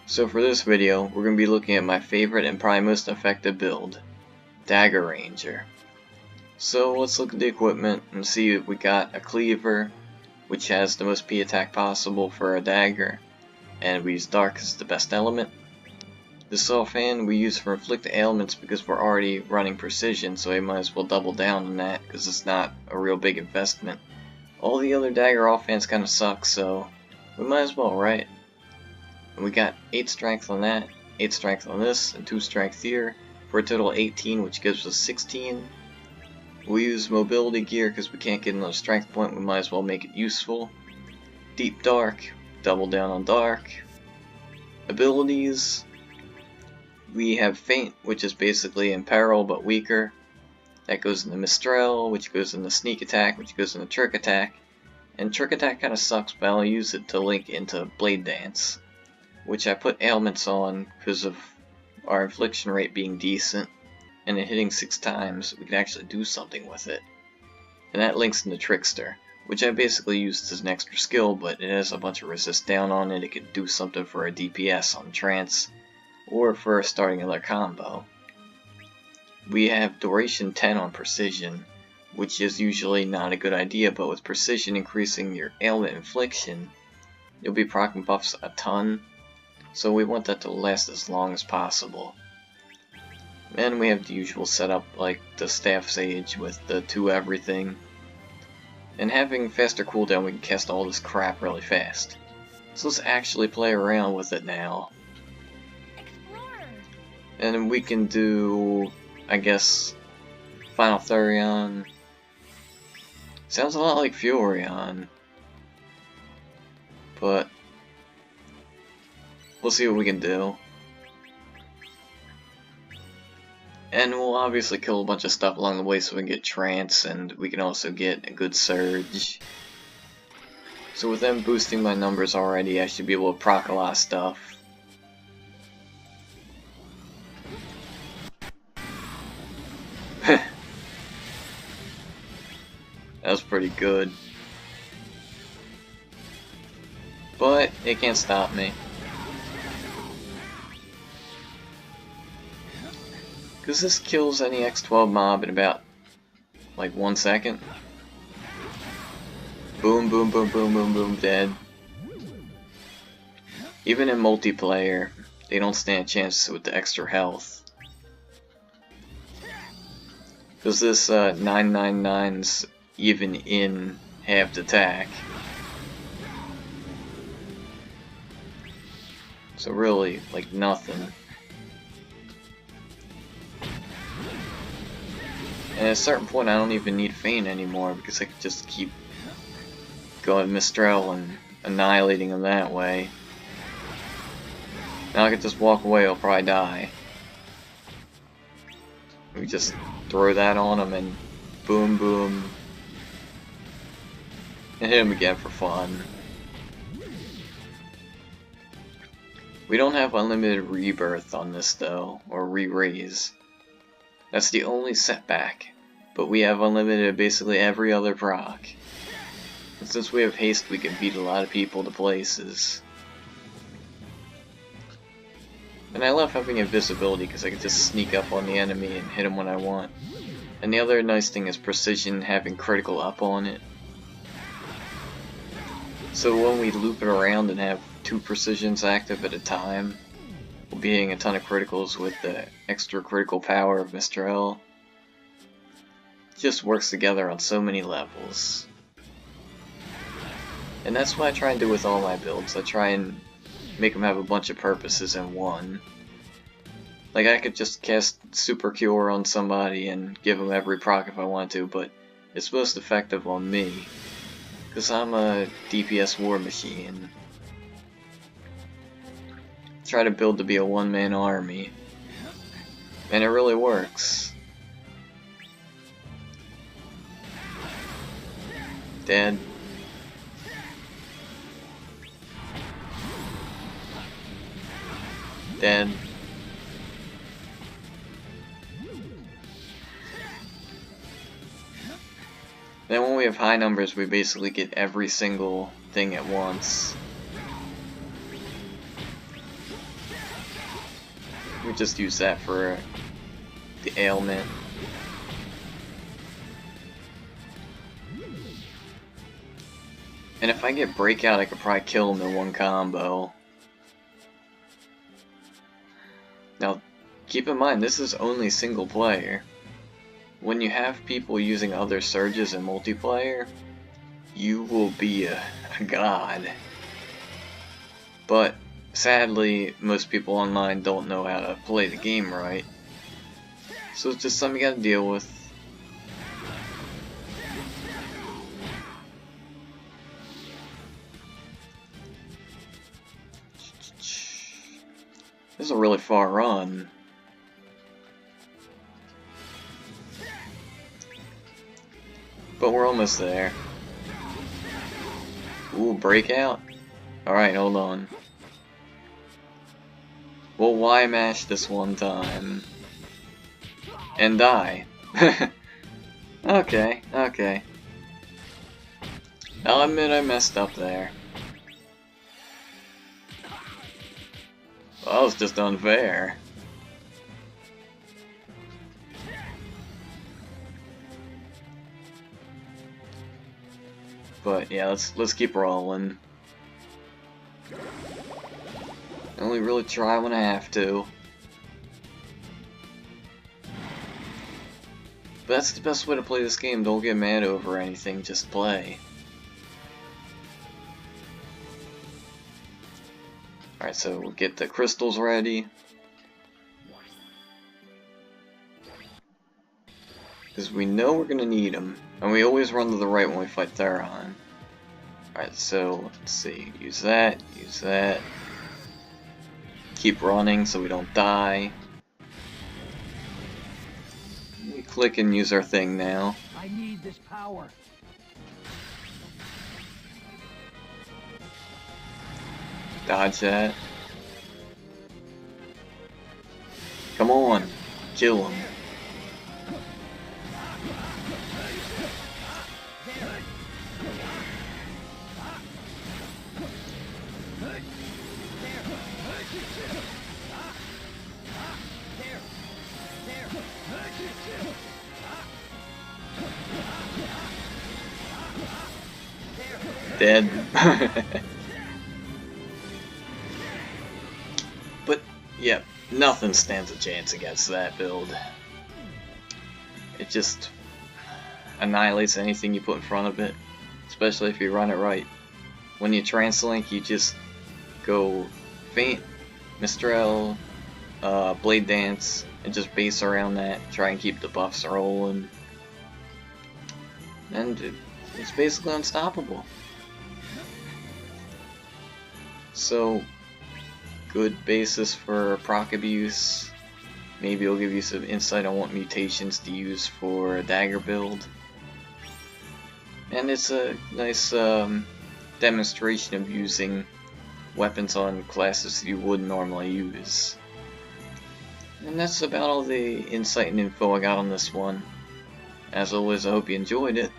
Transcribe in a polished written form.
So for this video, we're going to be looking at my favorite and probably most effective build, Dagger Ranger. So let's look at the equipment and see if we got a cleaver, which has the most P attack possible for a dagger, and we use dark as the best element. The saw fan we use for inflict ailments because we're already running precision, so we might as well double down on that because it's not a real big investment. All the other dagger offhand kind of suck, so we might as well, right? And we got 8 strength on that, 8 strength on this, and 2 strength here, for a total of 18, which gives us 16. We use mobility gear because we can't get another strength point, we might as well make it useful. Deep dark, double down on dark. Abilities, we have faint, which is basically in peril but weaker. That goes into Mistral, which goes into sneak attack, which goes into trick attack. And trick attack kind of sucks, but I'll use it to link into blade dance, which I put ailments on because of our infliction rate being decent, and it hitting 6 times, we can actually do something with it. And that links into Trickster, which I basically used as an extra skill, but it has a bunch of resist down on it. It could do something for a DPS on Trance, or for starting another combo. We have duration 10 on Precision, which is usually not a good idea, but with Precision increasing your ailment infliction, you'll be proccing buffs a ton. So we want that to last as long as possible. And we have the usual setup like the Staff Sage with the 2 everything. And having faster cooldown, we can cast all this crap really fast. So let's actually play around with it now. And we can do, I guess, Final Furyion. Sounds a lot like Furyion, but we'll see what we can do. And we'll obviously kill a bunch of stuff along the way so we can get Trance, and we can also get a good Surge. So with them boosting my numbers already, I should be able to proc a lot of stuff. That was pretty good. But it can't stop me. Because this kills any X12 mob in about, like, 1 second. Boom, boom, boom, boom, boom, boom, dead. Even in multiplayer, they don't stand a chance with the extra health. Because this 999's even in halved attack. So really, like, nothing. And at a certain point I don't even need Feint anymore because I can just keep going Mistral and annihilating them that way. Now I can just walk away, I'll probably die. We just throw that on him and boom boom. And hit him again for fun. We don't have unlimited rebirth on this though, or re-raise. That's the only setback, but we have unlimited basically every other proc. And since we have haste, we can beat a lot of people to places. And I love having invisibility because I can just sneak up on the enemy and hit him when I want. And the other nice thing is precision having critical up on it. So when we loop it around and have 2 precisions active at a time, we'll be hitting a ton of criticals with the extra critical power of Mistral. It just works together on so many levels. And that's what I try and do with all my builds. I try and make them have a bunch of purposes in one. Like I could just cast Super Cure on somebody and give them every proc if I want to, but it's most effective on me. Because I'm a DPS war machine. Try to build to be a one-man army. And it really works. Dead. Dead. Then when we have high numbers, we basically get every single thing at once. We just use that for the ailment. And if I get Breakout, I could probably kill him in one combo. Now, keep in mind, this is only single player. When you have people using other surges in multiplayer, you will be a god. But sadly, most people online don't know how to play the game right. So it's just something you gotta deal with. This is a really far run. But we're almost there. Ooh, Breakout? Alright, hold on. We'll Y-mash this one time. And die. Okay, okay. I'll admit I messed up there. Well, that was just unfair. But yeah, let's keep rolling. I only really try when I have to. But that's the best way to play this game. Don't get mad over anything, just play. Alright, so we'll get the crystals ready. Because we know we're going to need them. And we always run to the right when we fight Theron. Alright, so let's see. Use that, use that. Keep running so we don't die. We click and use our thing now. I need this power. Dodge that. Come on, kill him. Dead. But, yeah, nothing stands a chance against that build. It just annihilates anything you put in front of it, especially if you run it right. When you translink, you just go Feint, Mistral, Blade Dance, and just base around that, try and keep the buffs rolling. And it's basically unstoppable. So, good basis for proc abuse. Maybe it'll give you some insight on what mutations to use for a Dagger build. And it's a nice demonstration of using weapons on classes you wouldn't normally use. And that's about all the insight and info I got on this one. As always, I hope you enjoyed it.